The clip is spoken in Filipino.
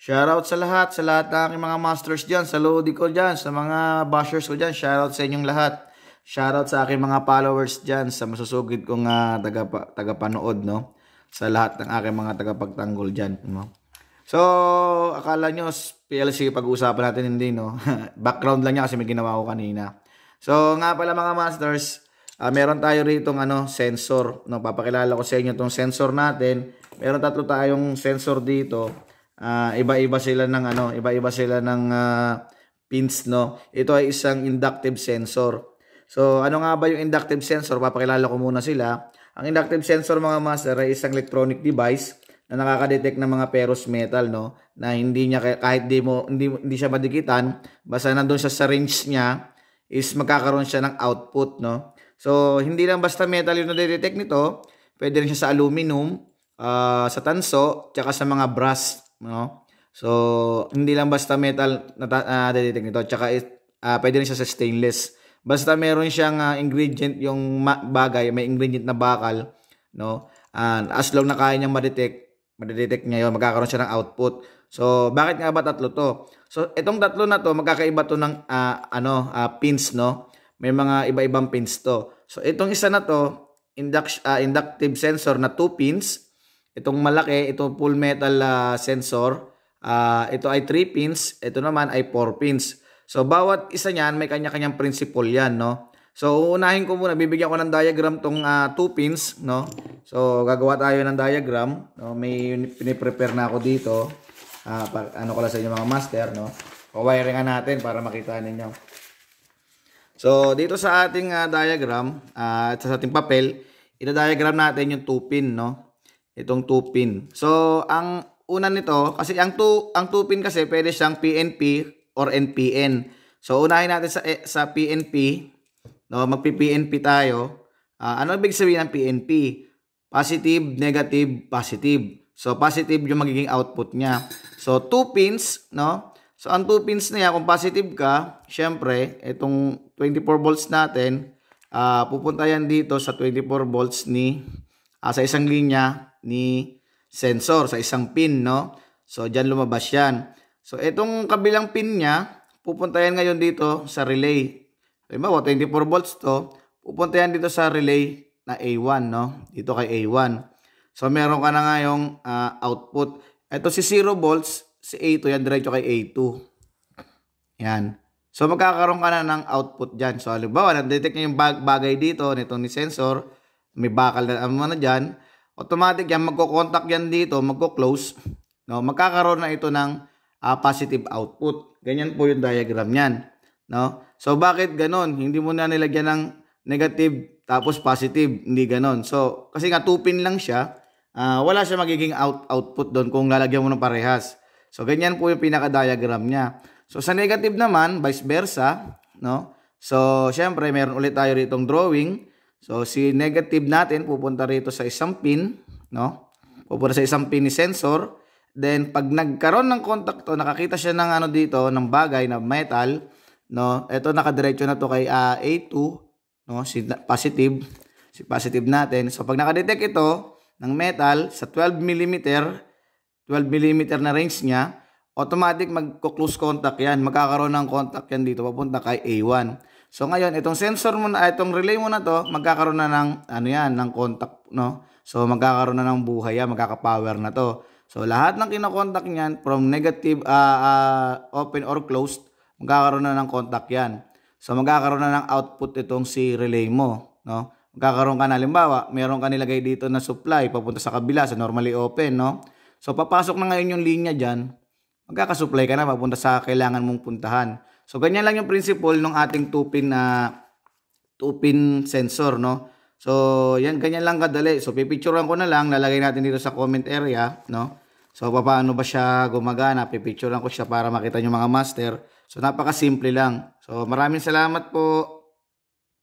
Shoutout sa lahat ng aking mga masters dyan, sa Lodi ko dyan, sa mga bashers ko dyan. Shoutout sa inyong lahat. Shoutout sa aking mga followers dyan, sa masusugid kong tagapanood, no? Sa lahat ng aking mga tagapagtanggol dyan, no? So, akala nyo, PLC pag-uusapan natin, hindi, no? Background lang niya kasi may ginawa ko kanina. So, nga pala mga masters, meron tayo rito sensor, no? Papakilala ko sa inyo itong sensor natin. Meron tatlo tayong sensor dito. Iba-iba sila ng pins, no. Ito ay isang inductive sensor. So ano nga ba yung inductive sensor? Papakilala ko muna sila. Ang inductive sensor mga master ay isang electronic device na nakaka-detect ng mga ferrous metal, no, na hindi niya kahit hindi siya madikitan, basta nandoon siya sa range niya is magkakaroon siya ng output, no. So hindi lang basta metal yung na-detect nito, pwede rin siya sa aluminum, sa tanso, tsaka sa mga brass, no? So, hindi lang basta metal na detect nito, tsaka pwede rin siya sa stainless. Basta meron siyang ingredient yung bagay, may ingredient na bakal, no? As long na kaya niyang madetect niya yun, magkakaroon siya ng output. So, bakit nga ba tatlo to? So, itong tatlo na to, magkakaiba to ng pins, no? May mga iba-ibang pins to. So, itong isa na to, inductive sensor na 2 pins. Itong malaki, ito full metal sensor. Ito ay 3 pins. Ito naman ay 4 pins. So, bawat isa niyan, may kanya-kanyang principle yan, no? So, uunahin ko muna, bibigyan ko ng diagram tong 2 pins, no? So, gagawa tayo ng diagram, no? May piniprepare na ako dito. Ano ko lang sa inyo mga master, no? Pawiringan natin para makita ninyo. So, dito sa ating diagram, at sa ating papel, ida-diagram natin yung 2 pin, no? Itong 2 pin. So, ang una nito, kasi ang 2 pin kasi pwede siyang PNP or NPN. So, unahin natin sa PNP. No, magpi-PNP tayo. Ano ibig sabihin ng PNP? Positive, negative, positive. So, positive yung magiging output niya. So, 2 pins, no? So, ang 2 pins na yan, kung positive ka, syempre, itong 24 volts natin, pupunta yan dito sa 24 volts sa isang linya ni sensor, sa isang pin, no? So, dyan lumabas yan. So, itong kabilang pin niya, pupunta yan ngayon dito sa relay. Halimbawa, 24 volts to, pupunta yan dito sa relay na A1, no? Dito kay A1. So, meron ka na ngayong output. Ito si 0 volts, si A2, yan diretso kay A2. Yan. So, magkakaroon ka na ng output dyan. So, halimbawa, na-detect niya yung bagay dito, nito ni sensor, may bakal na dyan, automatic yan, magko-contact yan dito, magko-close, no? Magkakaroon na ito ng positive output. Ganyan po yung diagram niyan, no? So, bakit ganon? Hindi mo na nilagyan ng negative tapos positive, hindi ganon. So, kasi nga 2 pin lang siya, wala siya magiging output doon kung lalagyan mo ng parehas. So, ganyan po yung pinaka-diagram niya. So, sa negative naman, vice versa, no? So, syempre, meron ulit tayo ritong drawing. So, si negative natin, pupunta rito sa isang pin, no? Pupunta sa isang pin ni sensor. Then, pag nagkaroon ng contact to, nakakita siya ng dito, ng bagay na metal, no? Ito, nakadiretso na to kay A2, no? Si positive natin. So, pag nakadetect ito ng metal sa 12 mm na range niya, automatic magko-close contact yan. Magkakaroon ng contact yan dito, papunta kay A1. So ngayon, itong sensor mo na, itong relay mo na to, magkakaroon na ng ng contact, no? So magkakaroon na ng buhay yan, magkaka-power na to. So lahat ng kino-contact niyan from negative open or closed, magkakaroon na ng contact yan. So magkakaroon na ng output itong si relay mo, no? Magkakaroon ka na, halimbawa, meron ka nilagay dito na supply papunta sa kabila sa normally open, no? So papasok na ngayon yung linya diyan, magkakasupply ka na papunta sa kailangan mong puntahan. So, ganyan lang yung principle ng ating 2 pin sensor, no? So, yan, ganyan lang kadali. So, pipicturean ko na lang, lalagay natin dito sa comment area, no? So, paano ba siya gumagana? Pipicturean ko siya para makita nyo mga master. So, napaka-simple lang. So, maraming salamat po.